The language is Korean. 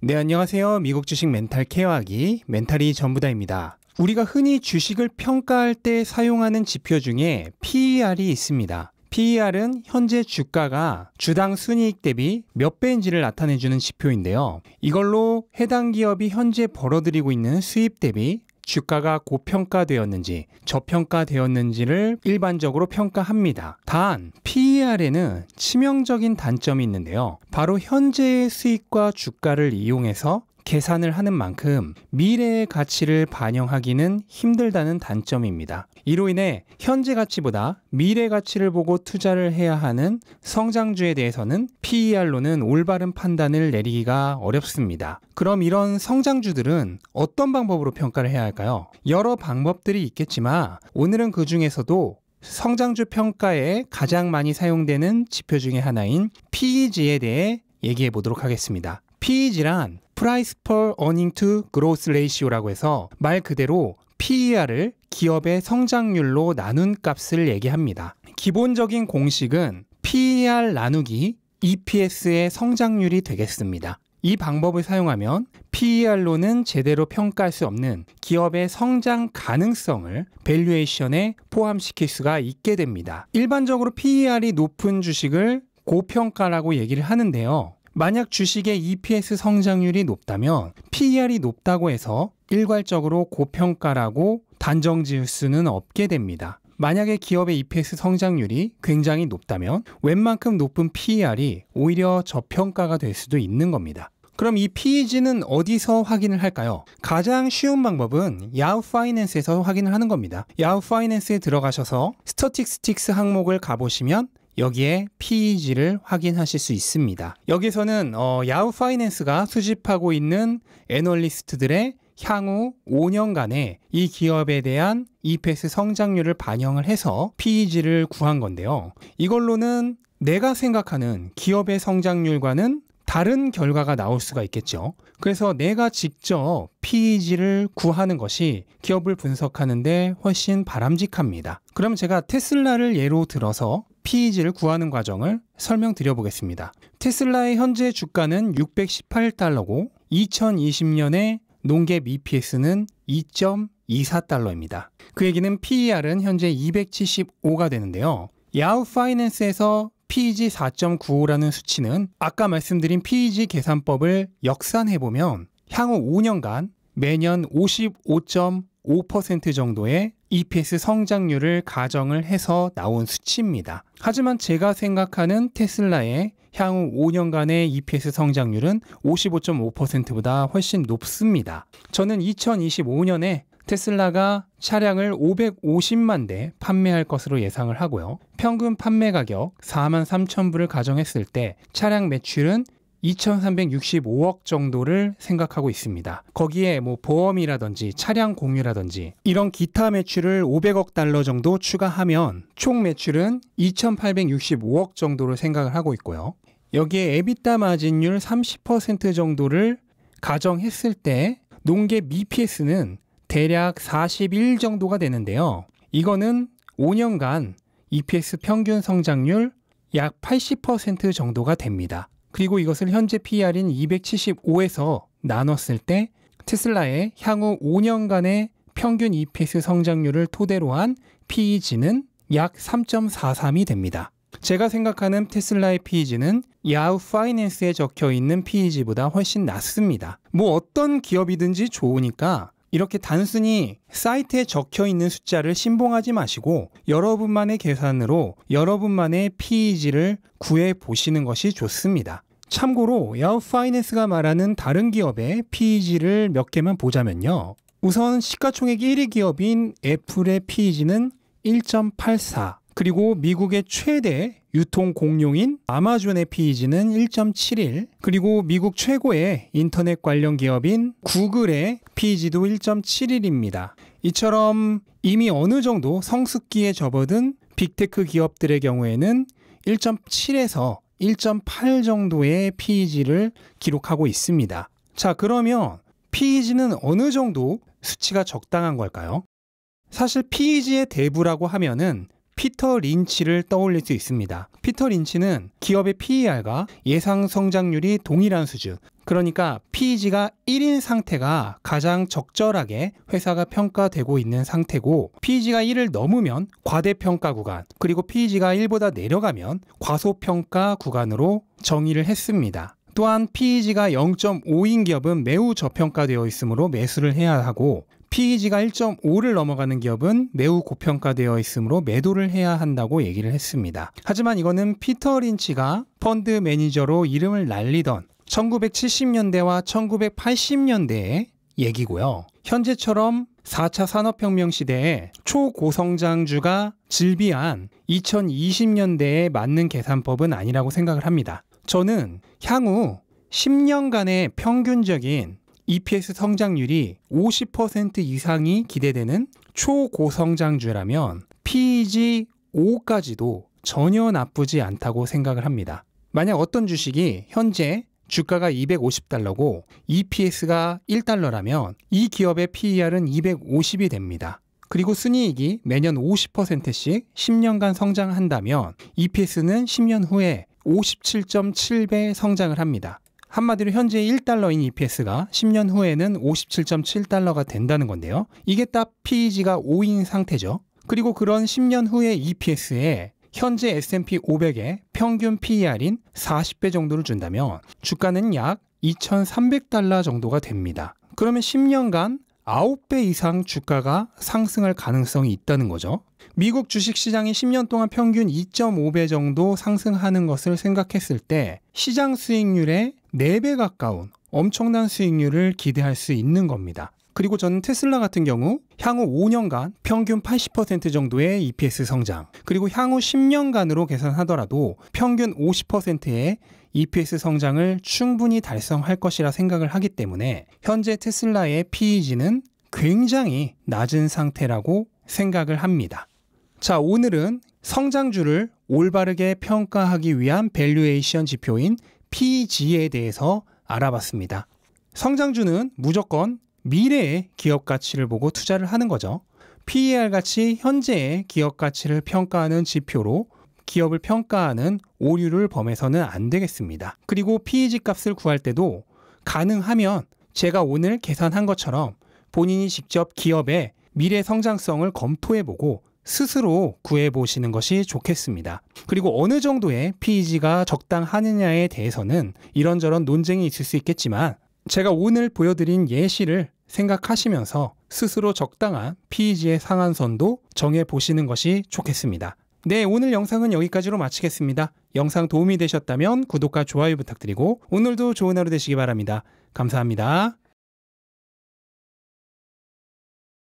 네, 안녕하세요. 미국 주식 멘탈 케어하기 멘탈이 전부다입니다. 우리가 흔히 주식을 평가할 때 사용하는 지표 중에 PER이 있습니다. PER은 현재 주가가 주당 순이익 대비 몇 배인지를 나타내주는 지표인데요. 이걸로 해당 기업이 현재 벌어들이고 있는 수입 대비 주가가 고평가되었는지 저평가되었는지를 일반적으로 평가합니다. 단 PER에는 치명적인 단점이 있는데요. 바로 현재의 수익과 주가를 이용해서 계산을 하는 만큼 미래의 가치를 반영하기는 힘들다는 단점입니다. 이로 인해 현재 가치보다 미래 가치를 보고 투자를 해야 하는 성장주에 대해서는 PER로는 올바른 판단을 내리기가 어렵습니다. 그럼 이런 성장주들은 어떤 방법으로 평가를 해야 할까요? 여러 방법들이 있겠지만 오늘은 그 중에서도 성장주 평가에 가장 많이 사용되는 지표 중에 하나인 PEG에 대해 얘기해 보도록 하겠습니다. PEG란 Price per Earning to Growth Ratio라고 해서 말 그대로 PER을 기업의 성장률로 나눈 값을 얘기합니다. 기본적인 공식은 PER 나누기 EPS의 성장률이 되겠습니다. 이 방법을 사용하면 PER로는 제대로 평가할 수 없는 기업의 성장 가능성을 밸류에이션에 포함시킬 수가 있게 됩니다. 일반적으로 PER이 높은 주식을 고평가라고 얘기를 하는데요. 만약 주식의 EPS 성장률이 높다면 PER이 높다고 해서 일괄적으로 고평가라고 단정 지을 수는 없게 됩니다. 만약에 기업의 EPS 성장률이 굉장히 높다면 웬만큼 높은 PER이 오히려 저평가가 될 수도 있는 겁니다. 그럼 이 PEG는 어디서 확인을 할까요? 가장 쉬운 방법은 야후 파이낸스에서 확인을 하는 겁니다. 야후 파이낸스에 들어가셔서 스태티스틱스 항목을 가보시면 여기에 PEG를 확인하실 수 있습니다. 여기서는 야후 파이낸스가 수집하고 있는 애널리스트들의 향후 5년간의 이 기업에 대한 EPS 성장률을 반영을 해서 PEG를 구한 건데요. 이걸로는 내가 생각하는 기업의 성장률과는 다른 결과가 나올 수가 있겠죠. 그래서 내가 직접 PEG를 구하는 것이 기업을 분석하는 데 훨씬 바람직합니다. 그럼 제가 테슬라를 예로 들어서 PEG를 구하는 과정을 설명드려 보겠습니다. 테슬라의 현재 주가는 618달러고 2020년에 농갭 EPS는 2.24달러입니다. 그 얘기는 PER은 현재 275가 되는데요. 야후 파이낸스에서 PEG 4.95라는 수치는 아까 말씀드린 PEG 계산법을 역산해보면 향후 5년간 매년 55.5% 정도의 EPS 성장률을 가정을 해서 나온 수치입니다. 하지만 제가 생각하는 테슬라의 향후 5년간의 EPS 성장률은 55.5%보다 훨씬 높습니다. 저는 2025년에 테슬라가 차량을 550만 대 판매할 것으로 예상을 하고요. 평균 판매 가격 43,000불을 가정했을 때 차량 매출은 2,365억 정도를 생각하고 있습니다. 거기에 보험이라든지 차량 공유라든지 이런 기타 매출을 500억 달러 정도 추가하면 총 매출은 2,865억 정도를 생각을 하고 있고요. 여기에 EBITDA 마진율 30% 정도를 가정했을 때 농갭 EPS는 대략 41 정도가 되는데요. 이거는 5년간 EPS 평균 성장률 약 80% 정도가 됩니다. 그리고 이것을 현재 PER인 275에서 나눴을 때 테슬라의 향후 5년간의 평균 EPS 성장률을 토대로 한 PEG는 약 3.43이 됩니다. 제가 생각하는 테슬라의 PEG는 야후 파이낸스에 적혀있는 PEG보다 훨씬 낮습니다. 어떤 기업이든지 좋으니까 이렇게 단순히 사이트에 적혀있는 숫자를 신봉하지 마시고 여러분만의 계산으로 여러분만의 PEG를 구해보시는 것이 좋습니다. 참고로 야후 파이낸스가 말하는 다른 기업의 PEG를 몇 개만 보자면요. 우선 시가총액 1위 기업인 애플의 PEG는 1.84, 그리고 미국의 최대 유통 공룡인 아마존의 PEG는 1.71, 그리고 미국 최고의 인터넷 관련 기업인 구글의 PEG도 1.71입니다. 이처럼 이미 어느 정도 성숙기에 접어든 빅테크 기업들의 경우에는 1.7에서 1.8 정도의 PEG를 기록하고 있습니다. 자, 그러면 PEG는 어느 정도 수치가 적당한 걸까요? 사실 PEG의 대부라고 하면은 피터 린치를 떠올릴 수 있습니다. 피터 린치는 기업의 PER과 예상 성장률이 동일한 수준, 그러니까 PEG가 1인 상태가 가장 적절하게 회사가 평가되고 있는 상태고, PEG가 1을 넘으면 과대평가 구간, 그리고 PEG가 1보다 내려가면 과소평가 구간으로 정의를 했습니다. 또한 PEG가 0.5인 기업은 매우 저평가되어 있으므로 매수를 해야 하고, PEG가 1.5를 넘어가는 기업은 매우 고평가되어 있으므로 매도를 해야 한다고 얘기를 했습니다. 하지만 이거는 피터 린치가 펀드 매니저로 이름을 날리던 1970년대와 1980년대의 얘기고요. 현재처럼 4차 산업혁명 시대에 초고성장주가 즐비한 2020년대에 맞는 계산법은 아니라고 생각을 합니다. 저는 향후 10년간의 평균적인 EPS 성장률이 50% 이상이 기대되는 초고성장주라면 PEG 5까지도 전혀 나쁘지 않다고 생각을 합니다. 만약 어떤 주식이 현재 주가가 $250고 EPS가 $1라면 이 기업의 PER은 250이 됩니다. 그리고 순이익이 매년 50%씩 10년간 성장한다면 EPS는 10년 후에 57.7배 성장을 합니다. 한마디로 현재 $1인 EPS가 10년 후에는 57.7달러가 된다는 건데요. 이게 딱 PEG가 5인 상태죠. 그리고 그런 10년 후의 EPS에 현재 S&P 500의 평균 PER인 40배 정도를 준다면 주가는 약 $2,300 정도가 됩니다. 그러면 10년간 9배 이상 주가가 상승할 가능성이 있다는 거죠. 미국 주식시장이 10년 동안 평균 2.5배 정도 상승하는 것을 생각했을 때 시장 수익률의 4배 가까운 엄청난 수익률을 기대할 수 있는 겁니다. 그리고 저는 테슬라 같은 경우 향후 5년간 평균 80% 정도의 EPS 성장, 그리고 향후 10년간으로 계산하더라도 평균 50%의 EPS 성장을 충분히 달성할 것이라 생각을 하기 때문에 현재 테슬라의 PEG는 굉장히 낮은 상태라고 생각을 합니다. 자, 오늘은 성장주를 올바르게 평가하기 위한 밸류에이션 지표인 PEG에 대해서 알아봤습니다. 성장주는 무조건 미래의 기업 가치를 보고 투자를 하는 거죠. PER 같이 현재의 기업 가치를 평가하는 지표로 기업을 평가하는 오류를 범해서는 안 되겠습니다. 그리고 PEG 값을 구할 때도 가능하면 제가 오늘 계산한 것처럼 본인이 직접 기업의 미래 성장성을 검토해보고 스스로 구해보시는 것이 좋겠습니다. 그리고 어느 정도의 PEG가 적당하느냐에 대해서는 이런저런 논쟁이 있을 수 있겠지만 제가 오늘 보여드린 예시를 생각하시면서 스스로 적당한 PEG의 상한선도 정해보시는 것이 좋겠습니다. 네, 오늘 영상은 여기까지로 마치겠습니다. 영상 도움이 되셨다면 구독과 좋아요 부탁드리고 오늘도 좋은 하루 되시기 바랍니다. 감사합니다.